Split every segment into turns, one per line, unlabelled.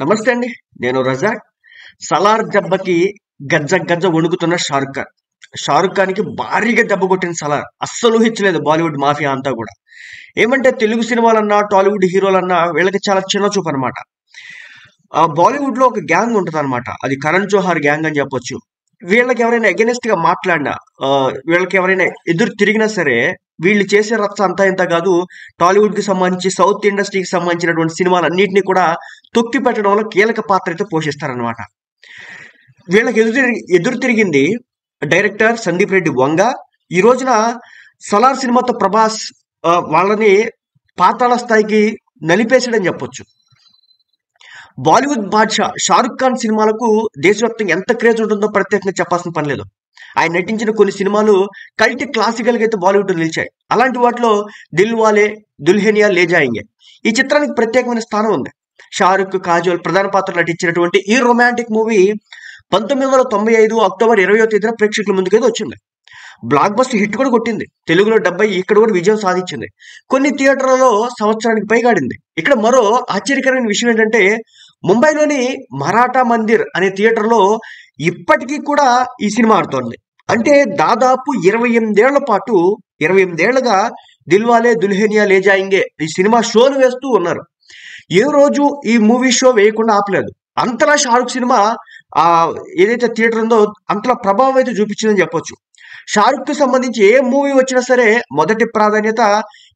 నమస్తే అండి. నేను రజాక్. సలార్ దెబ్బకి గజ్జ గజ్జ వణుకుతున్న షారుఖ్ ఖాన్. షారుఖ్ ఖాన్‌కి భారీగా దెబ్బ కొట్టింది సలార్. అస్సలు ఊహించలేదు బాలీవుడ్ మాఫియా అంతా గూడా. ఏమంటే తెలుగు సినిమాలన్నా, టాలీవుడ్ హీరోలన్నా వీళ్ళకి చాలా చిన్న చూపనమాట. బాలీవుడ్‌లో ఒక గ్యాంగ్ ఉంటదనమాట. అది కరణ్ జోహార్ గ్యాంగ్ అని చెప్పొచ్చు. వీళ్ళకి ఎవరైనా అగైనెస్ట్‌గా మాట్లాడినా, వీళ్ళకి ఎవరైనా ఎదురు తిరిగినా సరే, వీళ్ళు చేసే రచ్చ అంతా ఇంత కాదు. టాలీవుడ్‌కి సంబంధించి, సౌత్ ఇండస్ట్రీకి సంబంధించినటువంటి సినిమాలన్నిటిని కూడా తొక్కి పెట్టడంలో కీలక పాత్ర అయితే పోషిస్తారనమాట. వీళ్ళకి ఎదురు తిరిగింది డైరెక్టర్ సందీప్ రెడ్డి వంగ. ఈ రోజున సలార్ సినిమాతో ప్రభాస్ వాళ్ళని పాతాళ స్థాయికి నలిపేసాడని చెప్పొచ్చు. బాలీవుడ్ బాద్షా షారుఖ్ ఖాన్ సినిమాలకు దేశవ్యాప్తంగా ఎంత క్రేజ్ ఉంటుందో ప్రత్యేకంగా చెప్పాల్సిన పని లేదు. ఆయన నటించిన కొన్ని సినిమాలు కల్ట్ క్లాసికల్ గా అయితే బాలీవుడ్ నిలిచాయి. అలాంటి వాటిలో దిల్ వాలే దుల్హనియా లే జాయింగే ఈ చిత్రానికి ప్రత్యేకమైన స్థానం ఉంది. షారుఖ్, కాజోల్ ప్రధాన పాత్రలు నటించినటువంటి ఈ రొమాంటిక్ మూవీ 1995 అక్టోబర్ 20వ తేదీన ప్రేక్షకుల ముందుకైతే వచ్చింది. బ్లాక్ బస్టర్ హిట్ కూడా కొట్టింది. తెలుగులో 70, ఇక్కడ కూడా విజయం సాధించింది. కొన్ని థియేటర్లలో సంవత్సరానికి పైగా ఆడింది. ఇక్కడ మరో ఆశ్చర్యకరమైన విషయం ఏంటంటే, ముంబైలోని మరాఠా మందిర్ అనే థియేటర్లో ఇప్పటికీ కూడా ఈ సినిమా ఆడుతోంది. అంటే దాదాపు 28 ఏళ్ల పాటు, 28 ఏళ్లుగా దిల్వాలే దుల్హనియా లే జాయింగే ఈ సినిమా షోలు వేస్తూ ఉన్నారు. ఏ రోజు ఈ మూవీ షో వేయకుండా ఆపలేదు. అంతలా షారుఖ్ సినిమా ఆ ఏదైతే థియేటర్ ఉందో అంతలా ప్రభావం అయితే చూపించిందని చెప్పొచ్చు. షారుఖ్ కి సంబంధించి ఏ మూవీ వచ్చినా సరే మొదటి ప్రాధాన్యత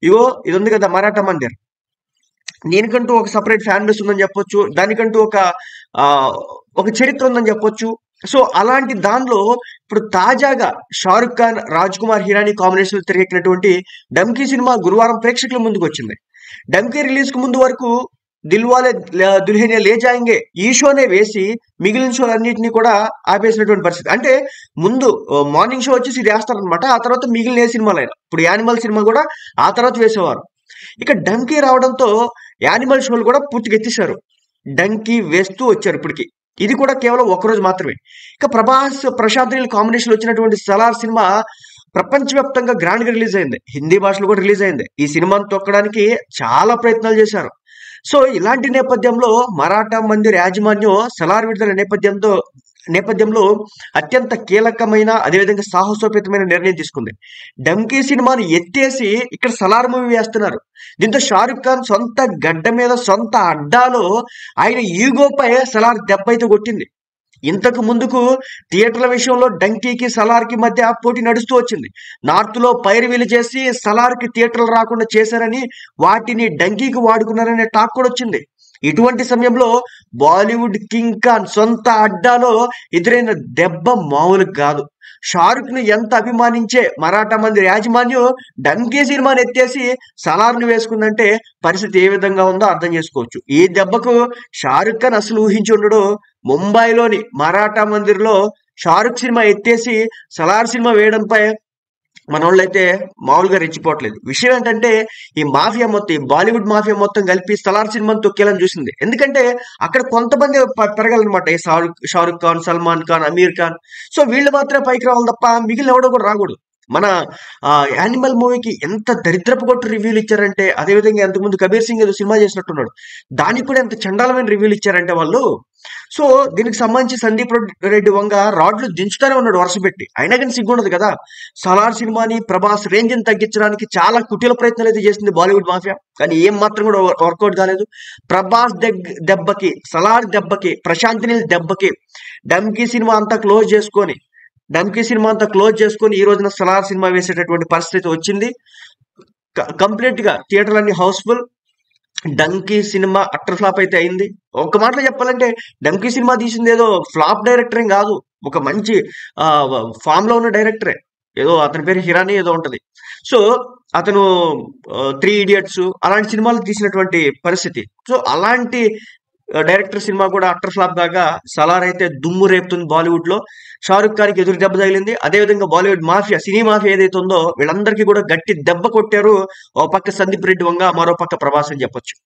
ఇగో ఇది ఉంది కదా మరాఠా మందిర్. దీనికంటూ ఒక సపరేట్ ఫ్యాన్ బేస్ ఉందని చెప్పొచ్చు. దానికంటూ ఆ ఒక చరిత్ర ఉందని చెప్పొచ్చు. సో అలాంటి దానిలో ఇప్పుడు తాజాగా షారుఖ్ ఖాన్, రాజ్ కుమార్ హిరానీ కాంబినేషన్ తెరకెక్కినటువంటి డంకీ సినిమా గురువారం ప్రేక్షకుల ముందుకు వచ్చింది. డంకీ రిలీజ్ కు ముందు వరకు దిల్వాలే దుల్హనియా లే జాయింగే ఈ షోనే వేసి మిగిలిన షోలన్నింటినీ కూడా ఆపేసినటువంటి పరిస్థితి. అంటే ముందు మార్నింగ్ షో వచ్చేసి ఇది వేస్తారనమాట. ఆ తర్వాత మిగిలిన ఏ సినిమాలైనా, ఇప్పుడు యానిమల్ సినిమా కూడా ఆ తర్వాత వేసేవారు. ఇక డంకీ రావడంతో యానిమల్ షోలు కూడా పూర్తిగా ఎత్తేసారు. డంకీ వేస్తూ వచ్చారు ఇప్పటికి. ఇది కూడా కేవలం ఒక్కరోజు మాత్రమే. ఇక ప్రభాస్, ప్రశాంత్ నీల్ కాంబినేషన్ వచ్చినటువంటి సలార్ సినిమా ప్రపంచవ్యాప్తంగా గ్రాండ్ గా రిలీజ్ అయింది. హిందీ భాషలో కూడా రిలీజ్ అయింది. ఈ సినిమాను తొక్కడానికి చాలా ప్రయత్నాలు చేశారు. సో ఇలాంటి నేపథ్యంలో మరాఠా మందిర్ యాజమాన్యం సలార్ విడుదల నేపథ్యంలో అత్యంత కీలకమైన, అదేవిధంగా సాహసోపేతమైన నిర్ణయం తీసుకుంది. డంకీ సినిమాను ఎత్తేసి ఇక్కడ సలార్ మూవీ వేస్తున్నారు. దీంతో షారుఖ్ ఖాన్ సొంత గడ్డ మీద, సొంత అడ్డాలో ఆయన ఈగోపై సలార్ దెబ్బ అయితే కొట్టింది. ఇంతకు ముందుకు థియేటర్ల విషయంలో డంకీకి, సలార్కి మధ్య పోటీ నడుస్తూ వచ్చింది. నార్త్ లో పైరవీలు చేసి సలార్కి థియేటర్లు రాకుండా చేశారని, వాటిని డంకీకి వాడుకున్నారనే టాక్ కూడా వచ్చింది. ఇటువంటి సమయంలో బాలీవుడ్ కింగ్ ఖాన్ సొంత అడ్డాలో ఎదురైన దెబ్బ మామూలు కాదు. షారుఖ్ ను ఎంత అభిమానించే మరాఠా మందిర్ యాజమాన్యం డంకీ సినిమాని ఎత్తేసి సలార్ ను వేసుకుందంటే పరిస్థితి ఏ విధంగా ఉందో అర్థం చేసుకోవచ్చు. ఈ దెబ్బకు షారుఖ్ ఖాన్ అసలు ఊహించి ఉండడు. ముంబైలోని మరాఠా మందిర్ లో షారుఖ్ సినిమా ఎత్తేసి సలార్ సినిమా వేయడంపై మనోళ్ళైతే మామూలుగా రెచ్చిపోవట్లేదు. విషయం ఏంటంటే, ఈ మాఫియా మొత్తం, ఈ బాలీవుడ్ మాఫియా మొత్తం కలిపి సలార్ సినిమాని తొక్కేయాలని చూసింది. ఎందుకంటే అక్కడ కొంతమంది పెరగాలన్నమాట. ఈ షారుఖ్ ఖాన్, సల్మాన్ ఖాన్, అమీర్ ఖాన్. సో వీళ్ళు మాత్రమే పైకి రావాలి తప్ప మిగిలిన ఎవడో కూడా రాకూడదు. మన యానిమల్ మూవీకి ఎంత దరిద్రపు కొట్టు రివ్యూలు ఇచ్చారంటే, అదేవిధంగా ఎంతకుముందు కబీర్ సింగ్ ఏదో సినిమా చేసినట్టున్నాడు, దానికి కూడా ఎంత చండాలమైన రివ్యూలు ఇచ్చారంటే వాళ్ళు. సో దీనికి సంబంధించి సందీప్ రెడ్డి వంగ రాడ్లు దించుతానే ఉన్నాడు వరుస పెట్టి. అయినా కానీ సిగ్గుండదు కదా. సలార్ సినిమాని ప్రభాస్ రేంజ్ ని తగ్గించడానికి చాలా కుటిల ప్రయత్నాలు అయితే చేసింది బాలీవుడ్ మాఫియా. కానీ ఏం మాత్రం కూడా వర్కౌట్ కాలేదు. ప్రభాస్ దెబ్బకి, సలార్ దెబ్బకి, ప్రశాంత్ నీల్ దెబ్బకి డంకీ సినిమా అంతా క్లోజ్ చేసుకొని ఈ రోజున సలార్ సినిమా వేసేటటువంటి పరిస్థితి వచ్చింది. కంప్లీట్ గా థియేటర్లన్నీ house full. Dunki cinema utter flop అయితే అయింది. ఒక మాటలో చెప్పాలంటే డంకీ సినిమా తీసింది ఏదో ఫ్లాప్ డైరెక్టర్ ఏం కాదు. ఒక మంచి ఫామ్ లో ఉన్న డైరెక్టరే. ఏదో అతని పేరు హిరానీ ఏదో ఉంటది. సో అతను 3 ఇడియట్స్ అలాంటి సినిమాలు తీసినటువంటి పరిస్థితి. సో అలాంటి డైరెక్టర్ సినిమా కూడా అట్టర్ ఫ్లాప్ కాగా సలార్ అయితే దుమ్ము రేపుతుంది బాలీవుడ్ లో. షారుఖ్ ఖాన్ కి ఎదురు దెబ్బ తగిలింది. అదేవిధంగా బాలీవుడ్ మాఫియా, సినీ మాఫియా ఏదైతే ఉందో వీళ్ళందరికీ కూడా గట్టి దెబ్బ కొట్టారు. ఓ పక్క సందీప్ రెడ్డి వంగ, మరో పక్క ప్రభాస్ అని చెప్పొచ్చు.